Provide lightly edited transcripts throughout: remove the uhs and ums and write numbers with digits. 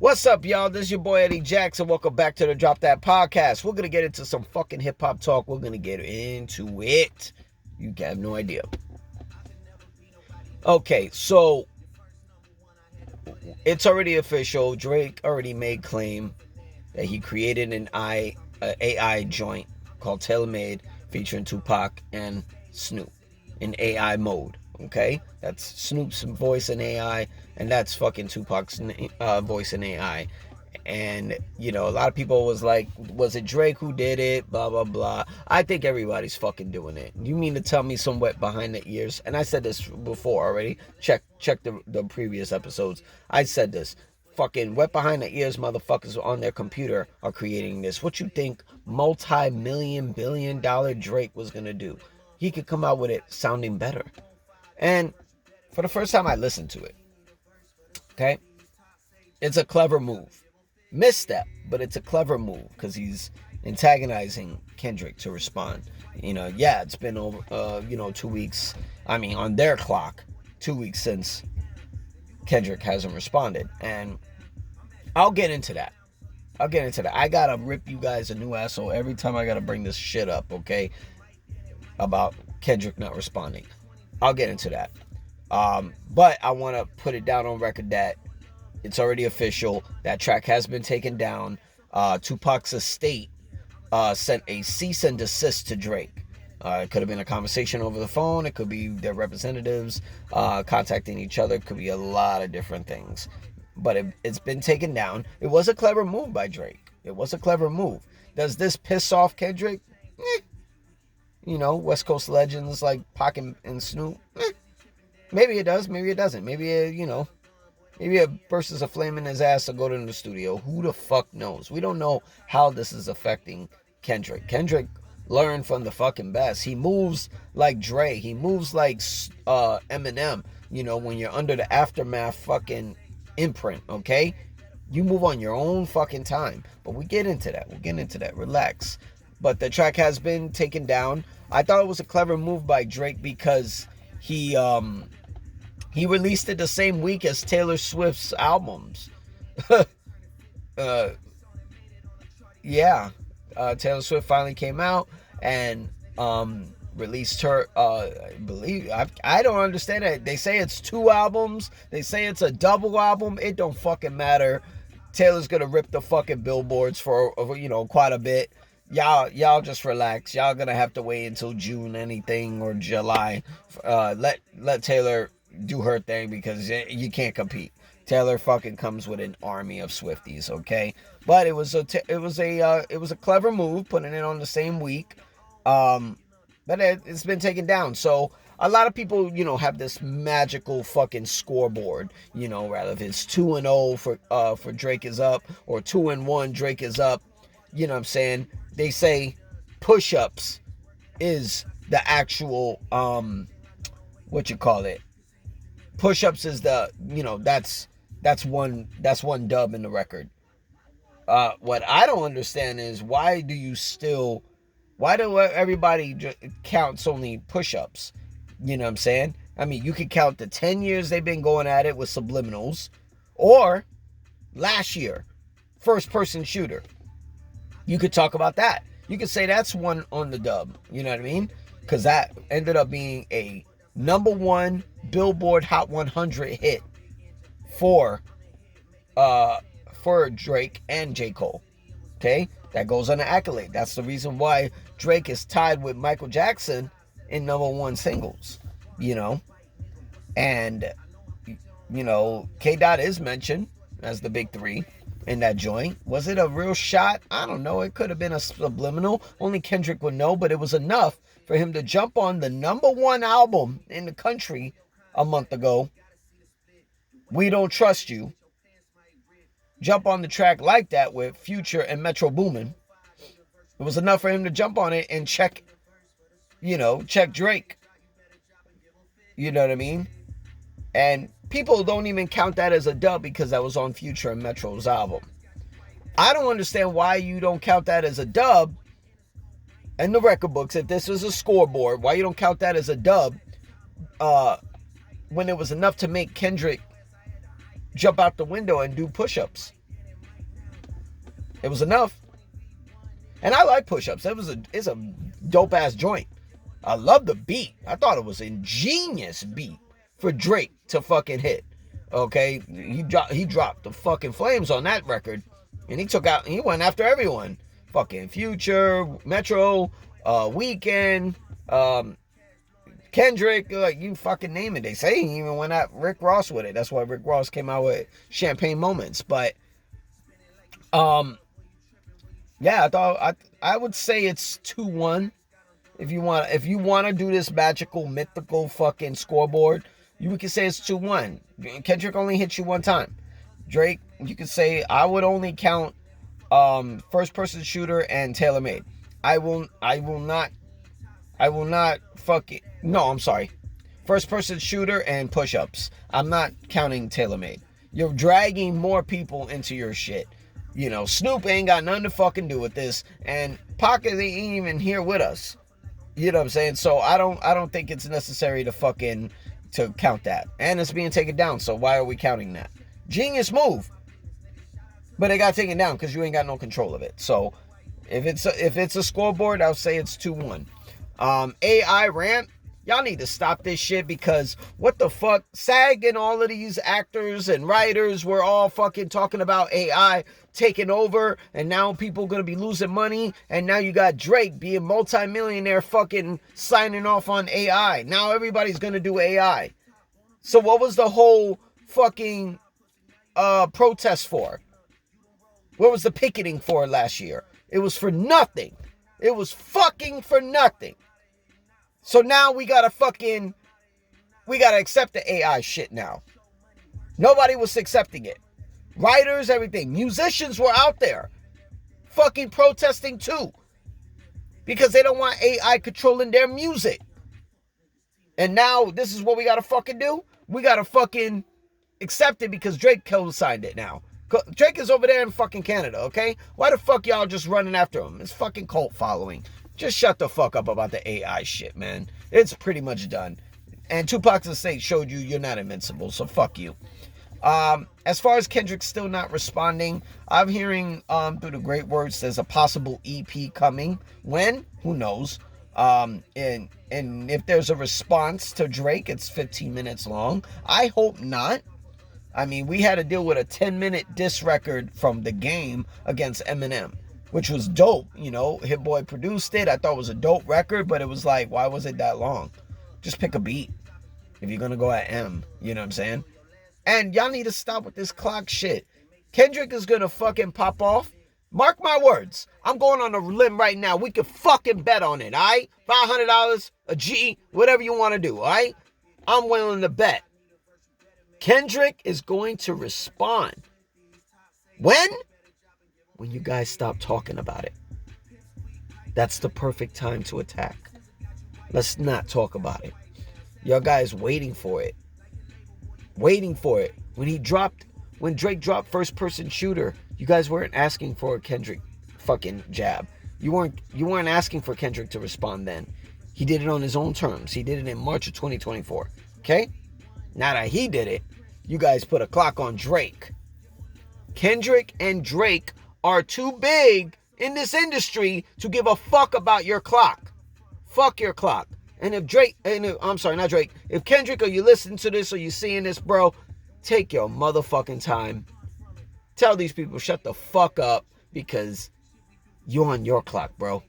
What's up, y'all? This is your boy Eddie Jackson. Welcome back to the Drop That Podcast. We're going to get into some fucking hip hop talk. We're going to get into it. You have no idea. Okay, so it's already official. Drake already made claim that he created an AI joint called TaylorMade featuring Tupac and Snoop in AI mode. Okay, that's Snoop's voice in AI, and that's fucking Tupac's voice in AI. And a lot of people was like, was it Drake who did it? Blah blah blah. I think everybody's fucking doing it. You mean to tell me some wet behind the ears? And I said this before already. Check the previous episodes. I said this. Fucking wet behind the ears motherfuckers on their computer are creating this. What you think multi-million billion-dollar Drake was gonna do? He could come out with it sounding better. And for the first time I listened to it, okay, it's a clever move. Misstep, but it's a clever move because he's antagonizing Kendrick to respond. It's been over, 2 weeks. I mean, on their clock, 2 weeks since Kendrick hasn't responded. And I'll get into that. I gotta rip you guys a new asshole every time I gotta bring this shit up, okay? About Kendrick not responding. I'll get into that. But I want to put it down on record that it's already official. That track has been taken down. Tupac's estate sent a cease and desist to Drake. It could have been a conversation over the phone. It could be their representatives contacting each other. It could be a lot of different things. But it's been taken down. It was a clever move by Drake. Does this piss off Kendrick? West Coast legends like Pac and Snoop. Maybe it does. Maybe it doesn't. Maybe it bursts a flame in his ass to go to the studio. Who the fuck knows? We don't know how this is affecting Kendrick. Kendrick learned from the fucking best. He moves like Dre. He moves like Eminem. When you're under the Aftermath fucking imprint, okay? You move on your own fucking time. But we get into that. Relax. But the track has been taken down. I thought it was a clever move by Drake because he released it the same week as Taylor Swift's albums. Taylor Swift finally came out and released her. I don't understand it. They say it's 2 albums. They say it's a double album. It don't fucking matter. Taylor's gonna rip the fucking billboards for quite a bit. Y'all just relax. Y'all gonna have to wait until June anything or July. Let Taylor do her thing because you can't compete. Taylor fucking comes with an army of Swifties, okay? But it was a clever move putting it on the same week. But it's been taken down. So a lot of people, have this magical fucking scoreboard. Rather if it's 2-0 for Drake is up or 2-1 Drake is up. You know what I'm saying? They say push-ups is the actual push-ups is the that's one dub in the record. What I don't understand is why do everybody counts only push-ups? You know what I'm saying? I mean, you could count the 10 years they've been going at it with subliminals, or last year, first person shooter. You could talk about that. You could say that's one on the dub. You know what I mean? Because that ended up being a #1 Billboard Hot 100 hit for Drake and J. Cole. Okay? That goes on the accolade. That's the reason why Drake is tied with Michael Jackson in #1 singles. And K-Dot is mentioned as the big 3 in that joint. Was it a real shot? I don't know. It could have been a subliminal. Only Kendrick would know, but it was enough for him to jump on the #1 album in the country a month ago. We Don't Trust You. Jump on the track like that with Future and Metro Boomin. It was enough for him to jump on it and check Drake. You know what I mean? And people don't even count that as a dub because that was on Future and Metro's album. I don't understand why you don't count that as a dub in the record books. If this was a scoreboard, why you don't count that as a dub when it was enough to make Kendrick jump out the window and do push-ups? It was enough. And I like push-ups. It's a dope-ass joint. I love the beat. I thought it was an ingenious beat for Drake to fucking hit. Okay? He dropped the fucking flames on that record. And he went after everyone. Fucking Future, Metro, Weeknd, Kendrick, like, you fucking name it. They say he even went at Rick Ross with it. That's why Rick Ross came out with Champagne Moments. But yeah, I would say it's 2-1. If you want to do this magical, mythical fucking scoreboard, you can say it's 2-1. Kendrick only hit you one time. Drake, you could say, I would only count first person shooter and Tailor Made. I will not fucking, no, I'm sorry. First person shooter and push-ups. I'm not counting Tailor Made. You're dragging more people into your shit. You know, Snoop ain't got nothing to fucking do with this, and Pocket ain't even here with us. You know what I'm saying? So I don't think it's necessary to count that. And it's being taken down, so why are we counting that? Genius move. But it got taken down because you ain't got no control of it. So if it's a scoreboard, I'll say it's 2-1. AI rant, y'all need to stop this shit, because what the fuck? SAG and all of these actors and writers were all fucking talking about AI taking over, and now people gonna be losing money, and now you got Drake being multi-millionaire fucking signing off on AI. Now everybody's gonna do AI. So what was the whole fucking protest for? What was the picketing for last year? It was for nothing. It was fucking for nothing. So now we gotta accept the AI shit now. Nobody was accepting it. Writers, everything. Musicians were out there fucking protesting too, because they don't want AI controlling their music. And now this is what we gotta fucking do. We gotta fucking accept it because Drake co-signed it now. Drake is over there in fucking Canada, okay? Why the fuck y'all just running after him? It's fucking cult following. Just shut the fuck up about the AI shit, man. It's pretty much done. And Tupac's estate showed you you're not invincible, so fuck you. As far as Kendrick still not responding, I'm hearing through the great words there's a possible EP coming. When? Who knows? And if there's a response to Drake, it's 15 minutes long. I hope not. I mean, we had to deal with a 10-minute diss record from The Game against Eminem, which was dope. You know, Hit Boy produced it. I thought it was a dope record, but it was like, why was it that long? Just pick a beat if you're going to go at M. You know what I'm saying? And y'all need to stop with this clock shit. Kendrick is going to fucking pop off. Mark my words. I'm going on a limb right now. We could fucking bet on it, all right? $500, a G, whatever you want to do, all right? I'm willing to bet. Kendrick is going to respond. When? When you guys stop talking about it. That's the perfect time to attack. Let's not talk about it. Y'all guys waiting for it. Waiting for it. When Drake dropped First Person Shooter, you guys weren't asking for a Kendrick fucking jab. You weren't asking for Kendrick to respond then. He did it on his own terms. He did it in March of 2024. Okay? Now that he did it, you guys put a clock on Drake. Kendrick and Drake are too big in this industry to give a fuck about your clock. Fuck your clock. And if if Kendrick, or you listen to this or you seeing this, bro, take your motherfucking time. Tell these people shut the fuck up, because you're on your clock, bro.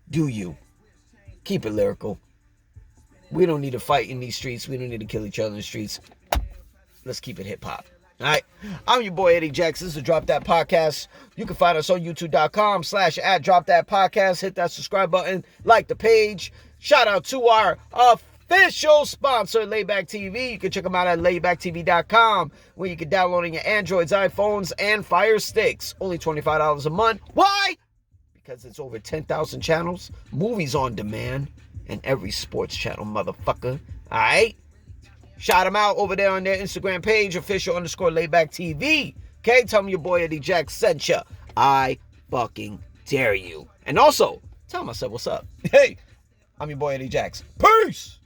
Do you. Keep it lyrical. We don't need to fight in these streets. We don't need to kill each other in the streets. Let's keep it hip-hop. All right, I'm your boy Eddie Jackson. This is Drop That Podcast. You can find us on youtube.com/@DropThatPodcast. Hit that subscribe button, like the page. Shout out to our official sponsor, Layback TV. You can check them out at laybacktv.com, where you can download on your Androids, iPhones, and Fire Sticks. Only $25 a month. Why? Because it's over 10,000 channels, movies on demand, and every sports channel, motherfucker. All right? Shout them out over there on their Instagram page, official_layback TV. Okay? Tell me your boy Eddie Jack sent ya. I fucking dare you. And also, tell them I said what's up. Hey, I'm your boy Eddie Jax. Peace!